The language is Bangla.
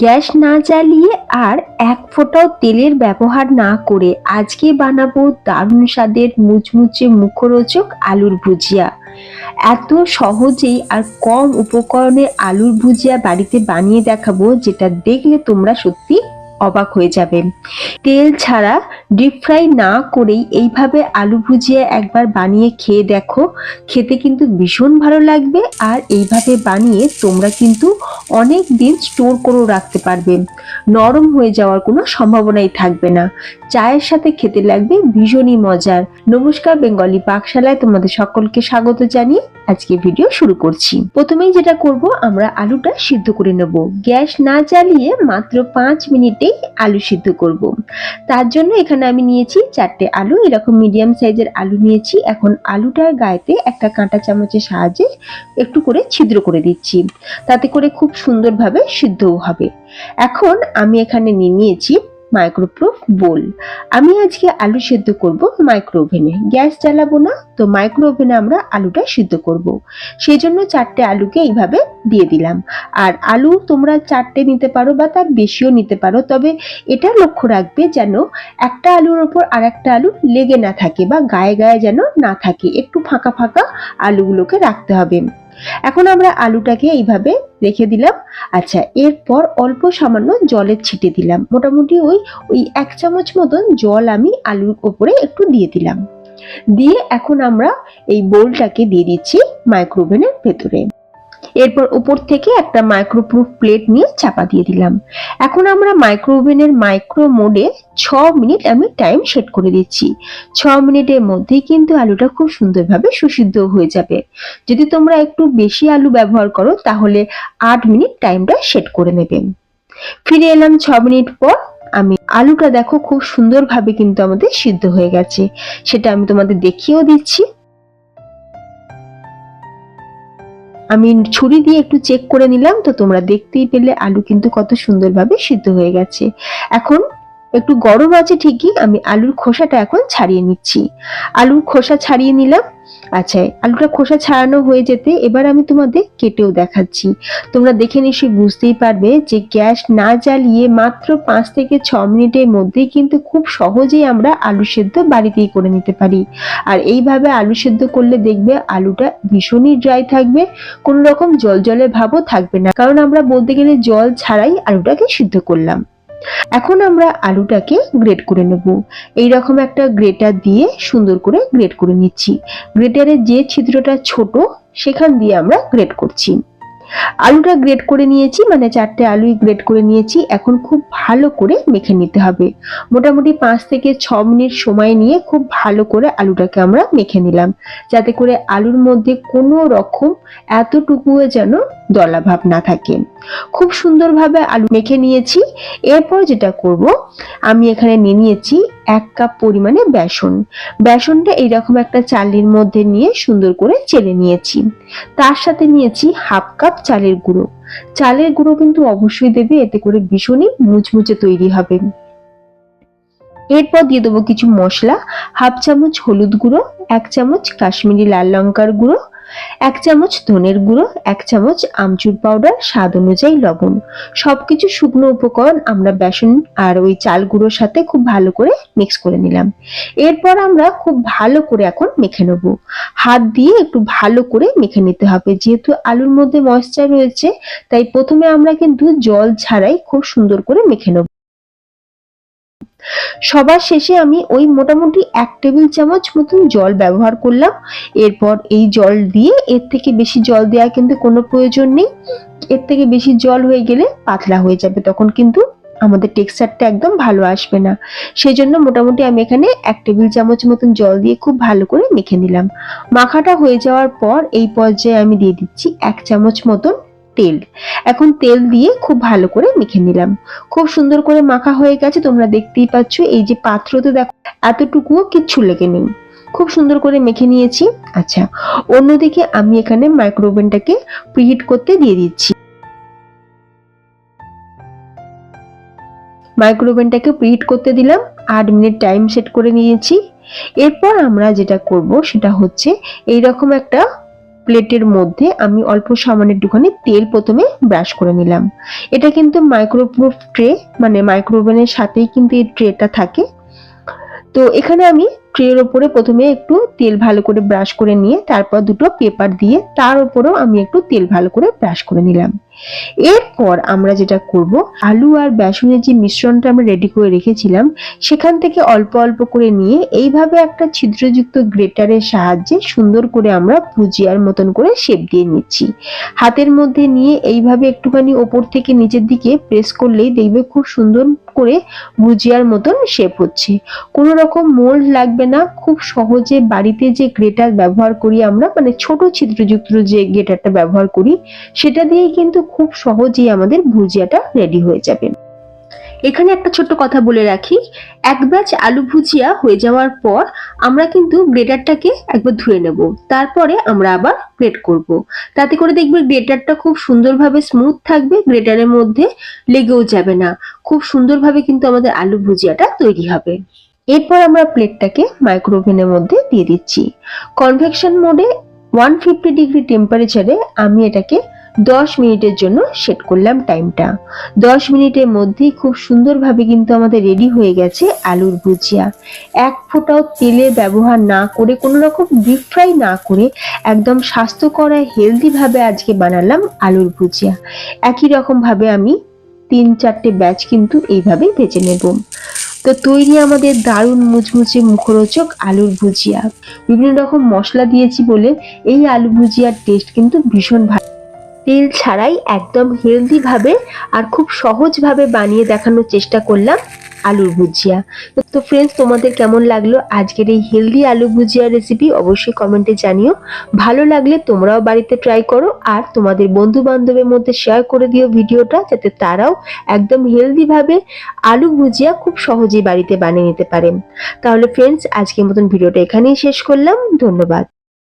গ্যাস না জ্বালিয়ে আর এক ফোঁটাও তেলের ব্যবহার না করে আজকে বানাবো দারুণ স্বাদের মুচমুচে মুখরোচক আলুর ভুজিয়া। এত সহজেই আর কম উপকরণে আলুর ভুজিয়া বাড়িতে বানিয়ে দেখাবো, যেটা দেখলে তোমরা সত্যি অবাক হয়ে যাবে। তেল ছাড়া ডিপ ফ্রাই না করেই এইভাবে আলু ভুজিয়া একবার বানিয়ে খেয়ে দেখো, খেতে কিন্তু ভীষণ ভালো লাগবে। আর এইভাবে বানিয়ে তোমরা কিন্তু অনেক দিন স্টোর করেও রাখতে পারবে, নরম হয়ে যাওয়ার কোনো সম্ভাবনাই থাকবে না। চায়ের সাথে খেতে লাগবে ভীষণই মজার। নমস্কার, বেঙ্গলি পাকশালায় তোমাদের সকলকে স্বাগত জানিয়ে আজকে ভিডিও শুরু করছি। প্রথমেই যেটা করব, আমরা আলুটা সিদ্ধ করে নেব। গ্যাস না জ্বালিয়ে মাত্র 5 মিনিটেই আলু সিদ্ধ করব। তার জন্য এখানে আমি নিয়েছি 4টে আলু, এরকম মিডিয়াম সাইজের আলু নিয়েছি। এখন আলুটার গায়েতে একটা কাঁটা চামচের সাহায্যে একটু করে ছিদ্র করে দিচ্ছি, তাতে করে খুব সুন্দরভাবে সিদ্ধও হবে। এখন আমি এখানে নিয়েছি মাইক্রোপ্রুফ বোল। আমি আজকে আলু সিদ্ধ করব মাইক্রো ওভেনে, গ্যাস জ্বালাবো না। তো মাইক্রো ওভেনে আমরা আলুটা সিদ্ধ করব, সেই জন্য 4টে আলুকে এইভাবে দিয়ে দিলাম। আর আলু তোমরা 4টে নিতে পারো বা তার বেশিও নিতে পারো, তবে এটা লক্ষ্য রাখবে যেন একটা আলুর ওপর আর একটা আলু লেগে না থাকে বা গায়ে গায়ে যেন না থাকে, একটু ফাঁকা ফাঁকা আলুগুলোকে রাখতে হবে। এখন আমরা আলুটাকে এইভাবে রেখে দিলাম। আচ্ছা, এরপর অল্প সামান্য জলের ছিটে দিলাম, মোটামুটি ওই 1 চামচ মতন জল আমি আলুর ওপরে একটু দিয়ে দিলাম। দিয়ে এখন আমরা এই বোলটাকে দিয়ে দিচ্ছি মাইক্রোওভেনের ভেতরে। এরপর উপর থেকে একটা মাইক্রোপ্রুফ প্লেট নিয়ে চাপা দিয়ে দিলাম। এখন আমরা মাইক্রো ওভেনের মাইক্রো মোডে 6 মিনিট আমি টাইম সেট করে দিচ্ছি। 6 মিনিটের মধ্যেই কিন্তু আলুটা খুব সুন্দরভাবে সুসিদ্ধ হয়ে যাবে। যদি তোমরা একটু বেশি আলু ব্যবহার করো তাহলে 8 মিনিট টাইমটা সেট করে নেবেন। ফিরে এলাম 6 মিনিট পর। আমি আলুটা দেখো খুব সুন্দরভাবে কিন্তু আমাদের সিদ্ধ হয়ে গেছে, সেটা আমি তোমাদের দেখিয়েও দিচ্ছি। আমি ছুরি দিয়ে একটু চেক করে নিলাম, তো তোমরা দেখতেই পেলে আলু কিন্তু কত সুন্দরভাবে সিদ্ধ হয়ে গেছে। এখন একটু গরম আছে ঠিকই, আমি আলুর খোসাটা এখন ছাড়িয়ে নিচ্ছি। আলুর খোসা ছাড়িয়ে নিলাম। আচ্ছা, আলুটা খোসা ছাড়ানো হয়ে যেতে এবার আমি তোমাদের কেটেও দেখাচ্ছি। তোমরা দেখে নিশ্চয়ই বুঝতেই পারবে যে গ্যাস না জ্বালিয়ে মাত্র 5 থেকে 6 মিনিটের মধ্যেই কিন্তু খুব সহজেই আমরা আলু সেদ্ধ বাড়িতেই করে নিতে পারি। আর এইভাবে আলু সেদ্ধ করলে দেখবে আলুটা ভীষণই ড্রাই থাকবে, কোনো রকম জলজলে ভাবও থাকবে না, কারণ আমরা বলতে গেলে জল ছাড়াই আলুটাকে সিদ্ধ করলাম। এখন আমরা আলুটাকে গ্রেট করে নেব। এইরকম একটা গ্রেটার দিয়ে সুন্দর করে গ্রেট করে নিচ্ছি। গ্রেটারের যে ছিদ্রটা ছোট সেখান দিয়ে আমরা গ্রেট করছি। আলুটা গ্রেট করে নিয়েছি, মানে 4টে আলুই গ্রেট করে নিয়েছি। এখন খুব ভালো করে মেখে নিতে হবে। মোটামুটি 5 থেকে 6 মিনিট সময় নিয়ে খুব ভালো করে আলুটাকে আমরা মেখে নিলাম, যাতে করে আলুর মধ্যে কোনো রকম এতটুকুও যেন দলা ভাব না থাকে। খুব সুন্দরভাবে আলু মেখে নিয়েছি। এরপর যেটা করব, আমি এখানে নিয়েছি 1 কাপ পরিমাণে বেসন। বেসনটা এইরকম একটা চালনির মধ্যে নিয়ে সুন্দর করে চেলে নিয়েছি। তার সাথে নিয়েছি 1/2 কাপ চালের গুঁড়ো। চালের গুঁড়ো কিন্তু অবশ্যই দেবে, এতে করে ভীষণই মুচমুচে তৈরি হবে। এরপর দিয়ে দেবো কিছু মশলা। 1/2 চামচ হলুদ গুঁড়ো, 1 চামচ কাশ্মীরি লাল লঙ্কার গুঁড়ো, 1 চামচ ধনের গুঁড়ো, 1 চামচ আমচুর পাউডার, স্বাদ অনুযায়ী লবণ। সবকিছু শুকনো উপকরণ আমরা বেসন আর ওই চাল গুঁড়োর সাথে খুব ভালো করে মিক্স করে নিলাম। এরপর আমরা খুব ভালো করে এখন মেখে নেব। হাত দিয়ে একটু ভালো করে মেখে নিতে হবে, যেহেতু আলুর মধ্যে ময়েশ্চার রয়েছে, তাই প্রথমে আমরা কিন্তু জল ছাড়াই খুব সুন্দর করে মেখে নেব। সবার শেষে আমি ওই মোটামুটি 1 টেবিল চামচ মতন জল ব্যবহার করলাম। এরপর এই জল দিয়ে, এর থেকে বেশি জল দেওয়ার কিন্তু কোনো প্রয়োজন নেই। এর থেকে বেশি জল হয়ে গেলে পাতলা হয়ে যাবে, তখন কিন্তু আমাদের টেক্সচারটা একদম ভালো আসবে না। সেই জন্য মোটামুটি আমি এখানে 1 টেবিল চামচ মতন জল দিয়ে খুব ভালো করে মেখে নিলাম। মাখাটা হয়ে যাওয়ার পর এই পর্যায়ে আমি দিয়ে দিচ্ছি 1 চামচ মতন তেল। এখন তেল দিয়ে খুব ভালো করে মেখে নিলাম। খুব সুন্দর করে মাখা হয়ে গেছে, তোমরা দেখতেই পাচ্ছ। এই যে পাত্রতে দেখো এতটুকুও কিচ্ছু লেগে নেই, খুব সুন্দর করে মেখে নিয়েছি। আচ্ছা, অন্যদিকে আমি এখানে মাইক্রো ওভেনটাকে প্রিহিট করতে দিয়ে দিচ্ছি। মাইক্রো ওভেনটাকে প্রিহিট করতে দিলাম, 8 মিনিট টাইম সেট করে নিয়েছি। এরপর আমরা যেটা করব সেটা হচ্ছে এইরকম একটা প্লেটের মধ্যে আমি অল্প সামান্য একটুখানি তেল প্রথমে ব্রাশ করে নিলাম। এটা কিন্তু মাইক্রোপ্রুফ ট্রে, মানে মাইক্রোওভেনের সাথেই কিন্তু এই ট্রেটা থাকে। তো এখানে আমি ট্রের ওপরে প্রথমে একটু তেল ভালো করে ব্রাশ করে নিয়ে তারপর দুটো পেপার দিয়ে তার উপরেও আমি একটু তেল ভালো করে ব্রাশ করে নিলাম। এরপর আমরা যেটা করব, আলু আর বেসনের যে মিশ্রণটা আমরা রেডি করে রেখেছিলাম সেখান থেকে অল্প অল্প করে নিয়ে এইভাবে একটা ছিদ্রযুক্ত গ্রেটারের সাহায্যে সুন্দর করে আমরা ভুজিয়ার মতন করে শেপ দিয়ে নিচ্ছি। হাতের মধ্যে নিয়ে এইভাবে একটুখানি ওপর থেকে নিচের দিকে প্রেস করলেই দেখবে খুব সুন্দর করে ভুজিয়ার মতন শেপ হচ্ছে। কোনো রকম মোল্ড লাগবে না, খুব সহজে বাড়িতে যে গ্রেটার ব্যবহার করি আমরা, মানে ছোট ছিদ্রযুক্ত যে গ্রেটারটা ব্যবহার করি সেটা দিয়ে কিন্তু খুব সহজেই আমাদের ভুজিয়াটা রেডি হয়ে যাবে। এখানে একটা ছোট্ট কথা বলে রাখি, এক ব্যাচ আলু ভুজিয়া হয়ে যাওয়ার পর আমরা কিন্তু গ্রেটারটাকে একবার ধুয়ে নেব, তারপরে আমরা আবার গ্রেট করব। তাতে করে দেখবে গ্রেটারটা খুব সুন্দরভাবে স্মুথ থাকবে, গ্রেটারের মধ্যে লেগেও যাবে না, খুব সুন্দরভাবে কিন্তু আমাদের আলু ভুজিয়াটা তৈরি হবে। এরপর আমরা প্লেটটাকে মাইক্রোওভেনের মধ্যে দিয়ে দিচ্ছি। কনভেকশন মোডে 150 ডিগ্রি টেম্পারেচারে আমি এটাকে 10 মিনিটের জন্য সেট করলাম টাইমটা। 10 মিনিটের মধ্যেই খুব সুন্দরভাবে কিন্তু আমাদের রেডি হয়ে গেছে আলুর ভুজিয়া। এক ফোঁটাও তেলের ব্যবহার না করে, কোনো রকম ডিপ ফ্রাই না করে, একদম স্বাস্থ্যকর হেলদি ভাবে আজকে বানালাম আলুর ভুজিয়া। একই রকম ভাবে আমি 3-4টে ব্যাচ কিন্তু এইভাবেই ভেজে নেব। তো তৈরি আমাদের দারুণ মুচমুচে মুখরোচক আলুর ভুজিয়া। বিভিন্ন রকম মশলা দিয়েছি বলে এই আলু ভুজিয়ার টেস্ট কিন্তু ভীষণ ভালো। তেল ছাড়াই একদম হেলদি ভাবে আর খুব সহজ ভাবে বানিয়ে দেখানোর চেষ্টা করলাম আলুর ভুজিয়া। তো ফ্রেন্ডস, তোমাদের কেমন লাগলো আজকের এই হেলদি আলু ভুজিয়া রেসিপি অবশ্যই কমেন্টে জানিও। ভালো লাগলে তোমরাও বাড়িতে ট্রাই করো আর তোমাদের বন্ধু বান্ধবের মধ্যে শেয়ার করে দিও ভিডিওটা, যাতে তারাও একদম হেলদি ভাবে আলু ভুজিয়া খুব সহজেই বাড়িতে বানিয়ে নিতে পারেন। তাহলে ফ্রেন্ডস, আজকের মতন ভিডিওটা এখানেই শেষ করলাম। ধন্যবাদ।